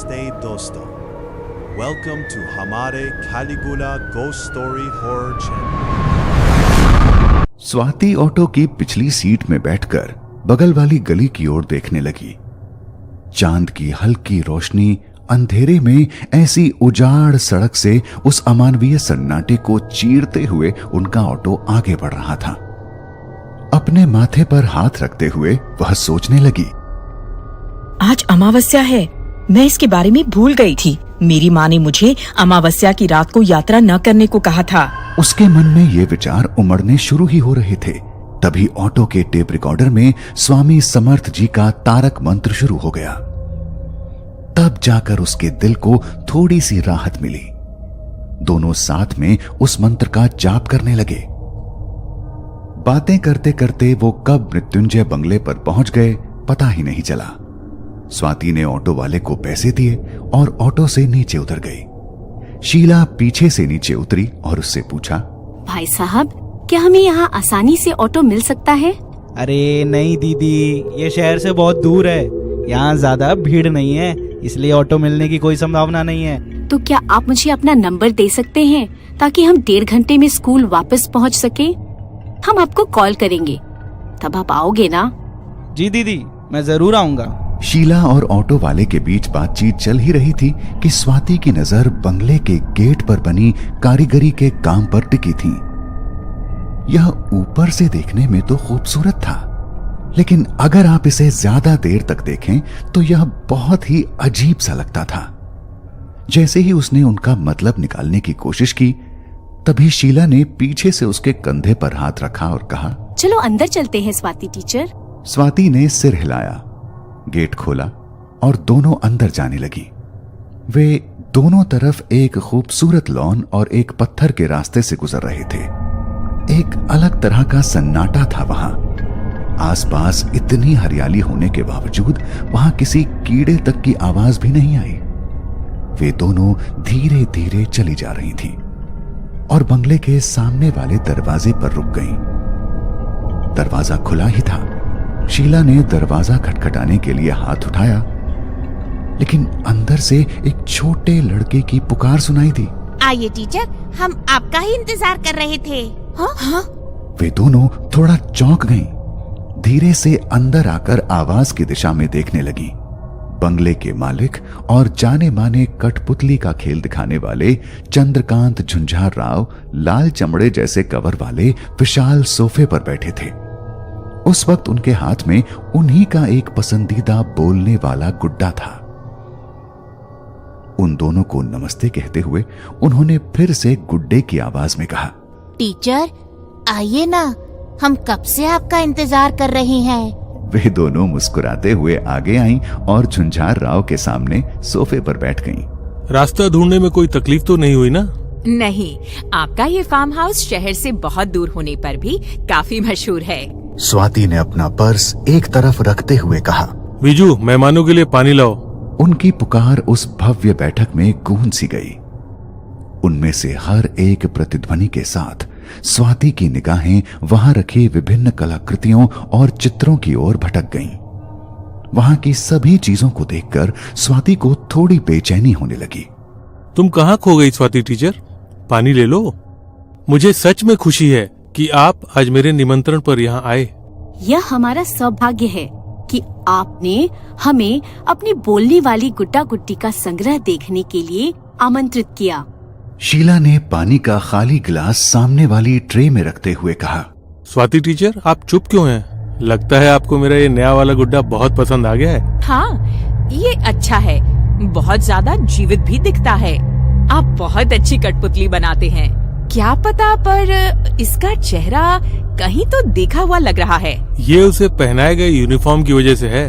नमस्ते दोस्तों, welcome to हमारे Caligula ghost story horror channel. Swati auto की पिछली सीट में बैठकर बगल वाली गली की ओर देखने लगी। चांद की हल्की रोशनी अंधेरे में ऐसी उजाड़ सड़क से उस अमानवीय सन्नाटे को चीरते हुए उनका ऑटो आगे बढ़ रहा था। अपने माथे पर हाथ रखते हुए वह सोचने लगी, आज अमावस्या है। मैं इसके बारे में भूल गई थी। मेरी माँ ने मुझे अमावस्या की रात को यात्रा न करने को कहा था। उसके मन में ये विचार उमड़ने शुरू ही हो रहे थे। तभी ऑटो के टेप रिकॉर्डर में स्वामी समर्थ जी का तारक मंत्र शुरू हो गया। तब जाकर उसके दिल को थोड़ी सी राहत मिली। दोनों साथ में उस मंत्र का जाप करने लगे। बातें करते करते वो कब मृत्युंजय बंगले पर पहुंच गए पता ही नहीं चला। स्वाति ने ऑटो वाले को पैसे दिए और ऑटो से नीचे उतर गई। शीला पीछे से नीचे उतरी और उससे पूछा, भाई साहब, क्या हमें यहाँ आसानी से ऑटो मिल सकता है? अरे नहीं दीदी, ये शहर से बहुत दूर है। यहाँ ज्यादा भीड़ नहीं है, इसलिए ऑटो मिलने की कोई संभावना नहीं है। तो क्या आप मुझे अपना नंबर दे सकते हैं ताकि हम 1.5 घंटे में स्कूल वापस पहुँच सके? हम आपको कॉल करेंगे, तब आप आओगे ना? जी दीदी, मैं जरूर आऊंगा। शीला और ऑटो वाले के बीच बातचीत चल ही रही थी कि स्वाति की नजर बंगले के गेट पर बनी कारीगरी के काम पर टिकी थी। यह ऊपर से देखने में तो खूबसूरत था, लेकिन अगर आप इसे ज्यादा देर तक देखें तो यह बहुत ही अजीब सा लगता था। जैसे ही उसने उनका मतलब निकालने की कोशिश की, तभी शीला ने पीछे से उसके कंधे पर हाथ रखा और कहा, चलो अंदर चलते हैं स्वाति टीचर। स्वाति ने सिर हिलाया, गेट खोला और दोनों अंदर जाने लगी। वे दोनों तरफ एक खूबसूरत लॉन और एक पत्थर के रास्ते से गुजर रहे थे। एक अलग तरह का सन्नाटा था वहां। आसपास इतनी हरियाली होने के बावजूद वहां किसी कीड़े तक की आवाज भी नहीं आई। वे दोनों धीरे धीरे चली जा रही थीं और बंगले के सामने वाले दरवाजे पर रुक गईं। दरवाजा खुला ही था। शीला ने दरवाजा खटखटाने के लिए हाथ उठाया, लेकिन अंदर से एक छोटे लड़के की पुकार सुनाई दी। आइए टीचर, हम आपका ही इंतजार कर रहे थे। हाँ? वे दोनों थोड़ा चौंक गईं। धीरे से अंदर आकर आवाज की दिशा में देखने लगी। बंगले के मालिक और जाने माने कठपुतली का खेल दिखाने वाले चंद्रकांत झुंझार राव लाल चमड़े जैसे कवर वाले विशाल सोफे पर बैठे थे। उस वक्त उनके हाथ में उन्हीं का एक पसंदीदा बोलने वाला गुड्डा था। उन दोनों को नमस्ते कहते हुए उन्होंने फिर से गुड्डे की आवाज में कहा, टीचर आइए ना, हम कब से आपका इंतजार कर रही हैं। वे दोनों मुस्कुराते हुए आगे आईं और झुंझार राव के सामने सोफे पर बैठ गईं। रास्ता ढूंढने में कोई तकलीफ तो नहीं हुई ना? नहीं, आपका ये फार्म हाउस शहर से बहुत दूर होने पर भी काफी मशहूर है। स्वाति ने अपना पर्स एक तरफ रखते हुए कहा, बीजू, मेहमानों के लिए पानी लाओ। उनकी पुकार उस भव्य बैठक में गूंज सी गई। उनमें से हर एक प्रतिध्वनि के साथ स्वाति की निगाहें वहां रखी विभिन्न कलाकृतियों और चित्रों की ओर भटक गईं। वहां की सभी चीजों को देखकर स्वाति को थोड़ी बेचैनी होने लगी। तुम कहाँ खो गई स्वाति टीचर? पानी ले लो। मुझे सच में खुशी है कि आप आज मेरे निमंत्रण पर यहाँ आए। यह हमारा सौभाग्य है कि आपने हमें अपनी बोलने वाली गुड्डा गुड्डी का संग्रह देखने के लिए आमंत्रित किया। शीला ने पानी का खाली गिलास सामने वाली ट्रे में रखते हुए कहा, स्वाति टीचर, आप चुप क्यों हैं? लगता है आपको मेरा ये नया वाला गुड्डा बहुत पसंद आ गया है। हाँ, ये अच्छा है, बहुत ज्यादा जीवित भी दिखता है। आप बहुत अच्छी कठपुतली बनाते हैं। क्या पता, पर इसका चेहरा कहीं तो देखा हुआ लग रहा है। ये उसे पहनाए गए यूनिफॉर्म की वजह से है।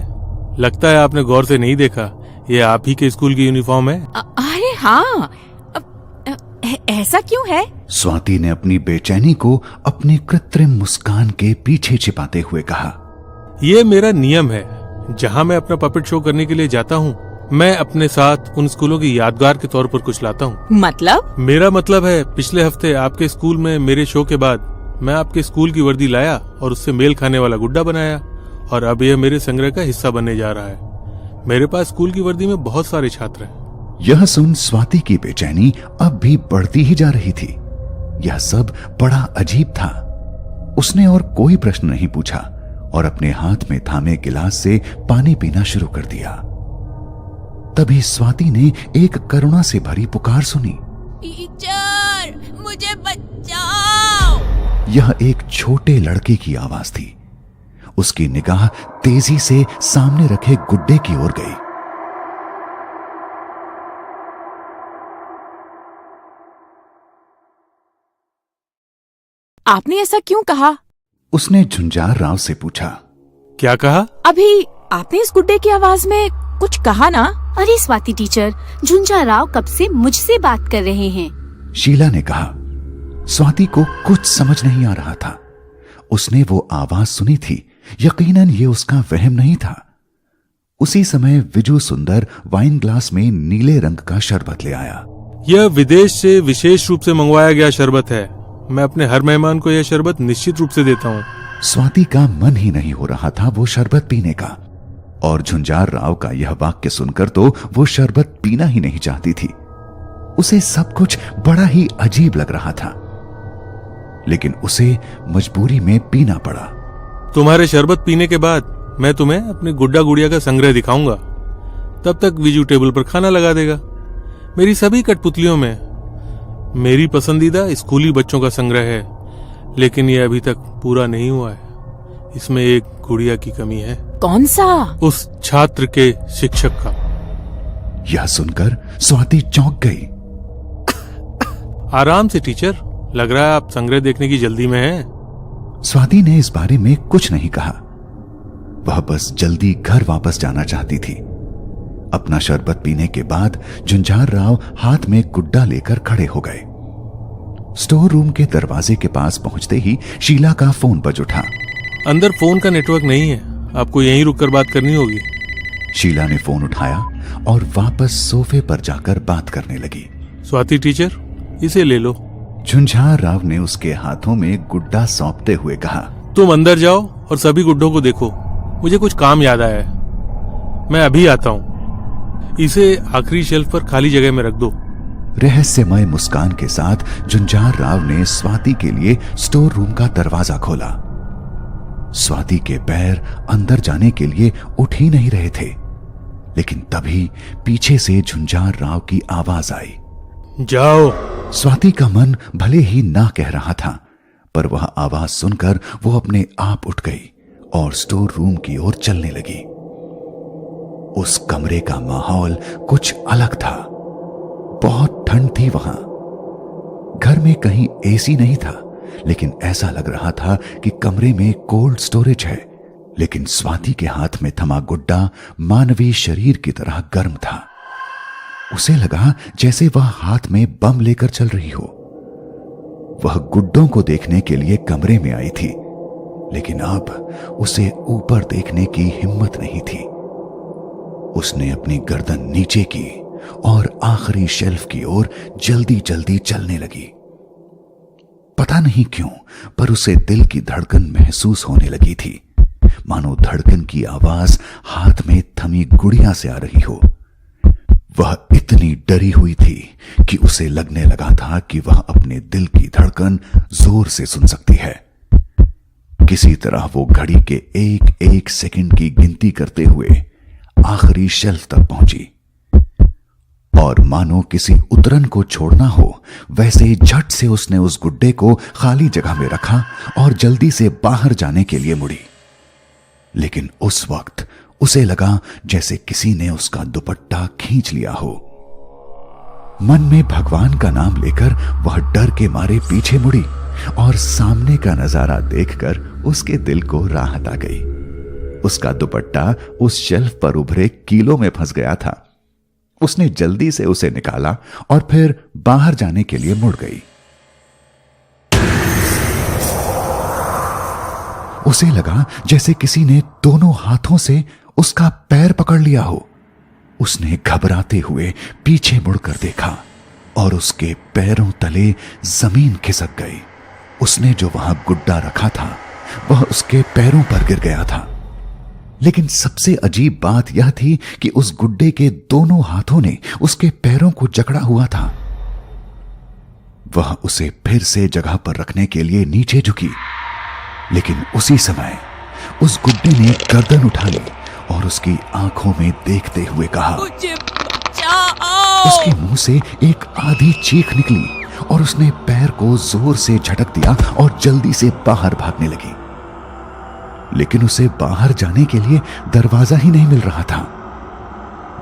लगता है आपने गौर से नहीं देखा। ये आप ही के स्कूल की यूनिफॉर्म है। अरे हाँ, ऐसा क्यों है? स्वाति ने अपनी बेचैनी को अपनी कृत्रिम मुस्कान के पीछे छिपाते हुए कहा, ये मेरा नियम है। जहाँ मैं अपना पपेट शो करने के लिए जाता हूँ, मैं अपने साथ उन स्कूलों की यादगार के तौर पर कुछ लाता हूँ। मतलब? मेरा मतलब है, पिछले हफ्ते आपके स्कूल में मेरे शो के बाद मैं आपके स्कूल की वर्दी लाया और उससे मेल खाने वाला गुड्डा बनाया, और अब यह मेरे संग्रह का हिस्सा बनने जा रहा है। मेरे पास स्कूल की वर्दी में बहुत सारे छात्र हैं। यह सुन स्वाति की बेचैनी अब भी बढ़ती ही जा रही थी। यह सब बड़ा अजीब था। उसने और कोई प्रश्न नहीं पूछा और अपने हाथ में थामे गिलास से पानी पीना शुरू कर दिया। तभी स्वाति ने एक करुणा से भरी पुकार सुनी, टीचर, मुझे बचाओ। यह एक छोटे लड़के की आवाज थी। उसकी निगाह तेजी से सामने रखे गुड्डे की ओर गई। आपने ऐसा क्यों कहा? उसने झुंझार राव से पूछा। क्या कहा? अभी आपने इस गुड्डे की आवाज में कुछ कहा ना? अरे स्वाति टीचर, झुंझा राव कब से मुझसे बात कर रहे हैं। शीला ने कहा। स्वाति को कुछ समझ नहीं आ रहा था। उसने वो आवाज सुनी थी, यकीनन ये उसका वहम नहीं था। उसी समय विजू सुंदर वाइन ग्लास में नीले रंग का शरबत ले आया। यह विदेश से विशेष रूप से मंगवाया गया शरबत है। मैं अपने हर मेहमान को यह शरबत निश्चित रूप से देता हूँ। स्वाति का मन ही नहीं हो रहा था वो शरबत पीने का, और झुंझार राव का यह वाक्य सुनकर तो वो शरबत पीना ही नहीं चाहती थी। उसे सब कुछ बड़ा ही अजीब लग रहा था, लेकिन उसे मजबूरी में पीना पड़ा। तुम्हारे शरबत पीने के बाद मैं तुम्हें अपने गुड्डा गुड़िया का संग्रह दिखाऊंगा। तब तक विजू टेबल पर खाना लगा देगा। मेरी सभी कठपुतलियों में मेरी पसंदीदा स्कूली बच्चों का संग्रह है, लेकिन यह अभी तक पूरा नहीं हुआ है। इसमें एक गुड़िया की कमी है। कौन सा? उस छात्र के शिक्षक का। यह सुनकर स्वाति चौंक गई। आराम से टीचर, लग रहा है आप संग्रह देखने की जल्दी में हैं। स्वाति ने इस बारे में कुछ नहीं कहा। वह बस जल्दी घर वापस जाना चाहती थी। अपना शरबत पीने के बाद झुंझार राव हाथ में गुड्डा लेकर खड़े हो गए। स्टोर रूम के दरवाजे के पास पहुंचते ही शीला का फोन बज उठा। अंदर फोन का नेटवर्क नहीं है, आपको यहीं रुककर बात करनी होगी। शीला ने फोन उठाया और वापस सोफे पर जाकर बात करने लगी। स्वाति टीचर, इसे ले लो। झुंझार राव ने उसके हाथों में गुड्डा सौंपते हुए कहा, तुम अंदर जाओ और सभी गुड्डों को देखो। मुझे कुछ काम याद आया है, मैं अभी आता हूँ। इसे आखिरी शेल्फ पर खाली जगह में रख दो। रहस्यमय मुस्कान के साथ झुंझार राव ने स्वाति के लिए स्टोर रूम का दरवाजा खोला। स्वाति के पैर अंदर जाने के लिए उठ ही नहीं रहे थे, लेकिन तभी पीछे से झुंझार राव की आवाज आई, जाओ। स्वाति का मन भले ही ना कह रहा था, पर वह आवाज सुनकर वो अपने आप उठ गई और स्टोर रूम की ओर चलने लगी। उस कमरे का माहौल कुछ अलग था। बहुत ठंड थी वहां। घर में कहीं एसी नहीं था, लेकिन ऐसा लग रहा था कि कमरे में कोल्ड स्टोरेज है। लेकिन स्वाति के हाथ में थमा गुड्डा मानवीय शरीर की तरह गर्म था। उसे लगा जैसे वह हाथ में बम लेकर चल रही हो। वह गुड्डों को देखने के लिए कमरे में आई थी, लेकिन अब उसे ऊपर देखने की हिम्मत नहीं थी। उसने अपनी गर्दन नीचे की और आखिरी शेल्फ की ओर जल्दी जल्दी चलने लगी। पता नहीं क्यों, पर उसे दिल की धड़कन महसूस होने लगी थी, मानो धड़कन की आवाज हाथ में थमी गुड़िया से आ रही हो। वह इतनी डरी हुई थी कि उसे लगने लगा था कि वह अपने दिल की धड़कन जोर से सुन सकती है। किसी तरह वो घड़ी के एक एक सेकंड की गिनती करते हुए आखिरी शेल्फ तक पहुंची, और मानो किसी उतरन को छोड़ना हो वैसे ही झट से उसने उस गुड्डे को खाली जगह में रखा और जल्दी से बाहर जाने के लिए मुड़ी। लेकिन उस वक्त उसे लगा जैसे किसी ने उसका दुपट्टा खींच लिया हो। मन में भगवान का नाम लेकर वह डर के मारे पीछे मुड़ी, और सामने का नजारा देखकर उसके दिल को राहत आ गई। उसका दुपट्टा उस शेल्फ पर उभरे कीलों में फंस गया था। उसने जल्दी से उसे निकाला और फिर बाहर जाने के लिए मुड़ गई। उसे लगा जैसे किसी ने दोनों हाथों से उसका पैर पकड़ लिया हो। उसने घबराते हुए पीछे मुड़कर देखा और उसके पैरों तले जमीन खिसक गई। उसने जो वहां गुड्डा रखा था वह उसके पैरों पर गिर गया था। लेकिन सबसे अजीब बात यह थी कि उस गुड्डे के दोनों हाथों ने उसके पैरों को जकड़ा हुआ था। वह उसे फिर से जगह पर रखने के लिए नीचे झुकी, लेकिन उसी समय उस गुड्डे ने गर्दन उठा ली और उसकी आंखों में देखते हुए कहा। मुझे बचाओ। उसके मुंह से एक आधी चीख निकली और उसने पैर को जोर से झटक दिया और जल्दी से बाहर भागने लगी। लेकिन उसे बाहर जाने के लिए दरवाजा ही नहीं मिल रहा था।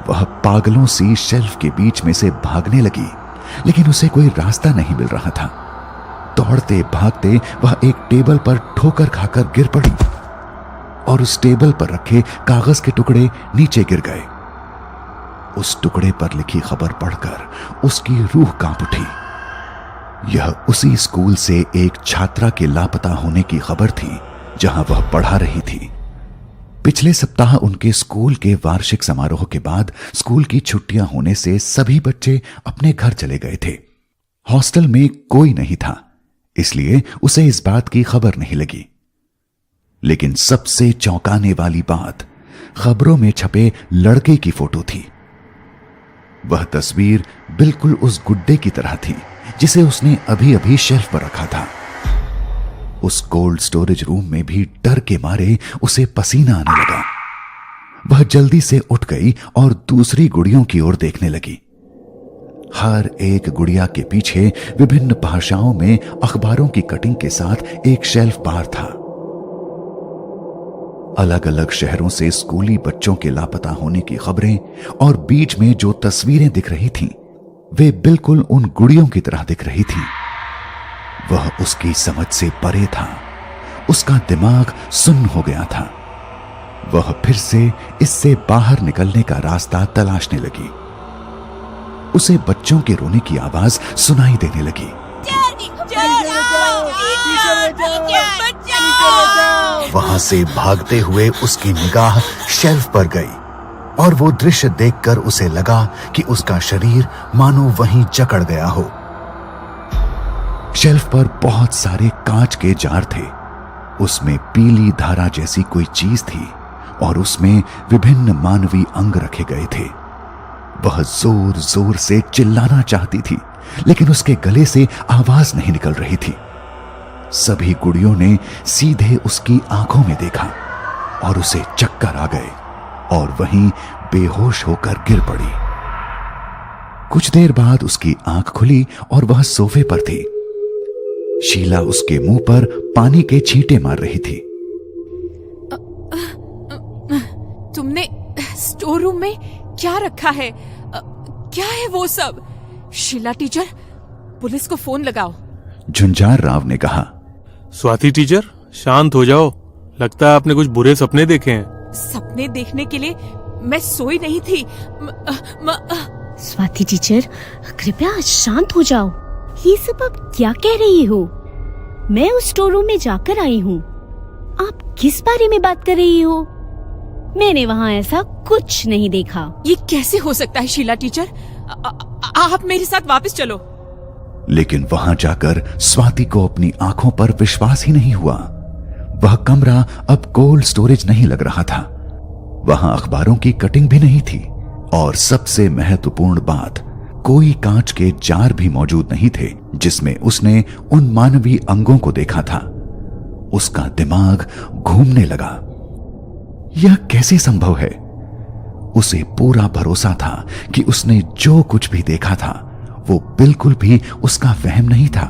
वह पागलों सी शेल्फ के बीच में से भागने लगी, लेकिन उसे कोई रास्ता नहीं मिल रहा था। दौड़ते भागते वह एक टेबल पर ठोकर खाकर गिर पड़ी और उस टेबल पर रखे कागज के टुकड़े नीचे गिर गए। उस टुकड़े पर लिखी खबर पढ़कर उसकी रूह कांप उठी। यह उसी स्कूल से एक छात्रा के लापता होने की खबर थी जहां वह पढ़ा रही थी। पिछले सप्ताह उनके स्कूल के वार्षिक समारोह के बाद स्कूल की छुट्टियां होने से सभी बच्चे अपने घर चले गए थे। हॉस्टल में कोई नहीं था, इसलिए उसे इस बात की खबर नहीं लगी। लेकिन सबसे चौंकाने वाली बात खबरों में छपे लड़के की फोटो थी। वह तस्वीर बिल्कुल उस गुड्डे की तरह थी जिसे उसने अभी अभी शेल्फ पर रखा था। उस कोल्ड स्टोरेज रूम में भी डर के मारे उसे पसीना आने लगा। वह जल्दी से उठ गई और दूसरी गुड़ियों की ओर देखने लगी। हर एक गुड़िया के पीछे विभिन्न भाषाओं में अखबारों की कटिंग के साथ एक शेल्फ बार था। अलग अलग शहरों से स्कूली बच्चों के लापता होने की खबरें और बीच में जो तस्वीरें दिख रही थीं, वे बिल्कुल उन गुड़ियों की तरह दिख रही थीं। वह उसकी समझ से परे था। उसका दिमाग सुन्न हो गया था। वह फिर से इससे बाहर निकलने का रास्ता तलाशने लगी। उसे बच्चों के रोने की आवाज सुनाई देने लगी। वहां से भागते हुए उसकी निगाह शेल्फ पर गई और वो दृश्य देखकर उसे लगा कि उसका शरीर मानो वहीं जकड़ गया हो। शेल्फ पर बहुत सारे कांच के जार थे। उसमें पीली धारा जैसी कोई चीज थी और उसमें विभिन्न मानवीय अंग रखे गए थे। वह जोर जोर से चिल्लाना चाहती थी, लेकिन उसके गले से आवाज नहीं निकल रही थी। सभी गुड़ियों ने सीधे उसकी आंखों में देखा और उसे चक्कर आ गए और वहीं बेहोश होकर गिर पड़ी। कुछ देर बाद उसकी आंख खुली और वह सोफे पर थी। शीला उसके मुंह पर पानी के छींटे मार रही थी। तुमने स्टोर रूम में क्या रखा है? क्या है वो सब? शीला टीचर, पुलिस को फोन लगाओ। झुंझार राव ने कहा। स्वाति टीचर, शांत हो जाओ। लगता है आपने कुछ बुरे सपने देखे हैं। सपने देखने के लिए मैं सोई नहीं थी। स्वाति टीचर, कृपया शांत हो जाओ। ये सब आप क्या कह रही हो? मैं उस स्टोर रूम में जाकर आई हूँ। आप किस बारे में बात कर रही हो? मैंने वहाँ ऐसा कुछ नहीं देखा। ये कैसे हो सकता है शीला टीचर? आप मेरे साथ वापस चलो। लेकिन वहां जाकर स्वाति को अपनी आंखों पर विश्वास ही नहीं हुआ। वह कमरा अब कोल्ड स्टोरेज नहीं लग रहा था। वहां अखबारों की कटिंग भी नहीं थी और सबसे महत्वपूर्ण बात, कोई कांच के जार भी मौजूद नहीं थे जिसमें उसने उन मानवीय अंगों को देखा था। उसका दिमाग घूमने लगा। यह कैसे संभव है? उसे पूरा भरोसा था कि उसने जो कुछ भी देखा था वो बिल्कुल भी उसका वहम नहीं था।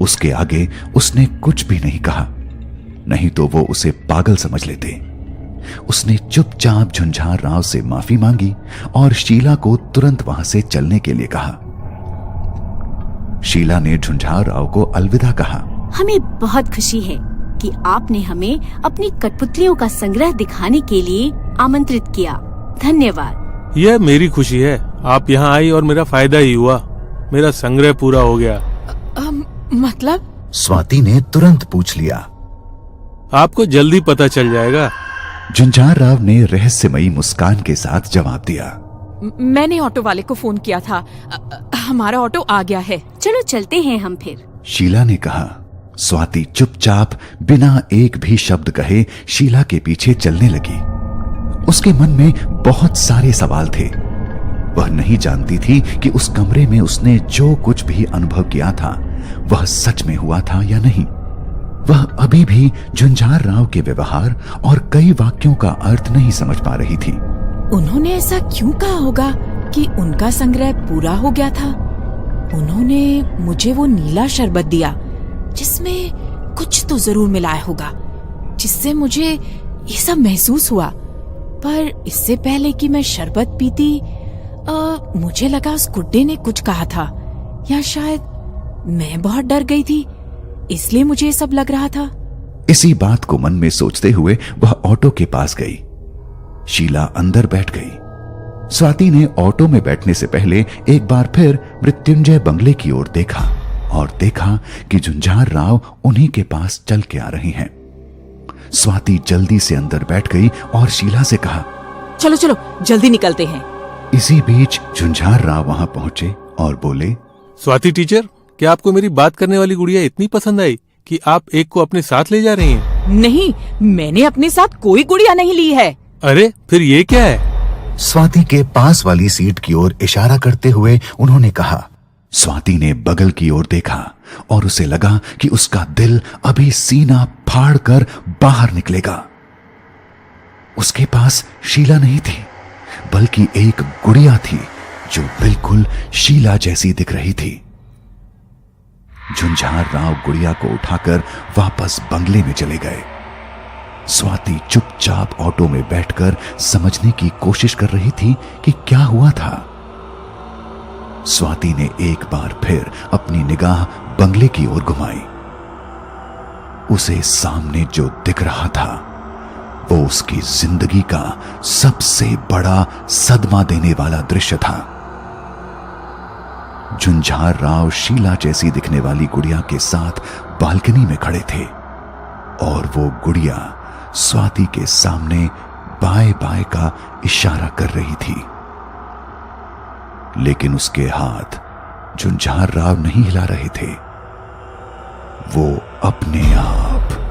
उसके आगे उसने कुछ भी नहीं कहा, नहीं तो वो उसे पागल समझ लेते। उसने चुपचाप झुंझार राव से माफी मांगी और शीला को तुरंत वहां से चलने के लिए कहा। शीला ने झुंझार राव को अलविदा कहा। हमें बहुत खुशी है कि आपने हमें अपनी कठपुतलियों का संग्रह दिखाने के लिए आमंत्रित किया। धन्यवाद। यह मेरी खुशी है। आप यहाँ आई और मेरा फायदा ही हुआ। मेरा संग्रह पूरा हो गया। मतलब? स्वाति ने तुरंत पूछ लिया। आपको जल्दी पता चल जाएगा। झुंझार राव ने रहस्यमयी मुस्कान के साथ जवाब दिया। मैंने ऑटो वाले को फोन किया था। हमारा ऑटो आ गया है। चलो चलते हैं हम फिर। शीला ने कहा। स्वाति चुपचाप बिना एक भी शब्द कहे शीला के पीछे चलने लगी। उसके मन में बहुत सारे सवाल थे। वह नहीं जानती थी कि उस कमरे में उसने जो कुछ भी अनुभव किया था वह सच में हुआ था या नहीं। वह अभी भी झुंझार राव के व्यवहार और कई वाक्यों का अर्थ नहीं समझ पा रही थी। उन्होंने ऐसा क्यों कहा होगा कि उनका संग्रह पूरा हो गया था? उन्होंने मुझे वो नीला शरबत दिया जिसमें कुछ तो जरूर मिलाया होगा, जिससे मुझे ये सब महसूस हुआ। पर इससे पहले कि मैं शरबत पीती मुझे लगा उस गुड्डे ने कुछ कहा था, या शायद मैं बहुत डर गई थी इसलिए मुझे ये सब लग रहा था। इसी बात को मन में सोचते हुए वह ऑटो के पास गई। शीला अंदर बैठ गई। स्वाति ने ऑटो में बैठने से पहले एक बार फिर मृत्युंजय बंगले की ओर देखा और देखा कि झुंझार राव उन्हीं के पास चल के आ रहे हैं। स्वाति जल्दी से अंदर बैठ गई और शीला से कहा, चलो चलो जल्दी निकलते हैं। इसी बीच झुंझार राव वहां पहुंचे और बोले, स्वाति टीचर, क्या आपको मेरी बात करने वाली गुड़िया इतनी पसंद आई कि आप एक को अपने साथ ले जा रही हैं? नहीं, मैंने अपने साथ कोई गुड़िया नहीं ली है। अरे फिर ये क्या है? स्वाति के पास वाली सीट की ओर इशारा करते हुए उन्होंने कहा। स्वाति ने बगल की ओर देखा और उसे लगा कि उसका दिल अभी सीना फाड़ कर बाहर निकलेगा। उसके पास शीला नहीं थी, बल्कि एक गुड़िया थी जो बिल्कुल शीला जैसी दिख रही थी। झुंझार राव गुड़िया को उठाकर वापस बंगले में चले गए। स्वाति चुपचाप ऑटो में बैठकर समझने की कोशिश कर रही थी कि क्या हुआ था। स्वाति ने एक बार फिर अपनी निगाह बंगले की ओर घुमाई। उसे सामने जो दिख रहा था वो उसकी जिंदगी का सबसे बड़ा सदमा देने वाला दृश्य था। झुंझार राव शीला जैसी दिखने वाली गुड़िया के साथ बालकनी में खड़े थे और वो गुड़िया स्वाति के सामने बाय बाय का इशारा कर रही थी, लेकिन उसके हाथ झुंझार राव नहीं हिला रहे थे। वो अपने आप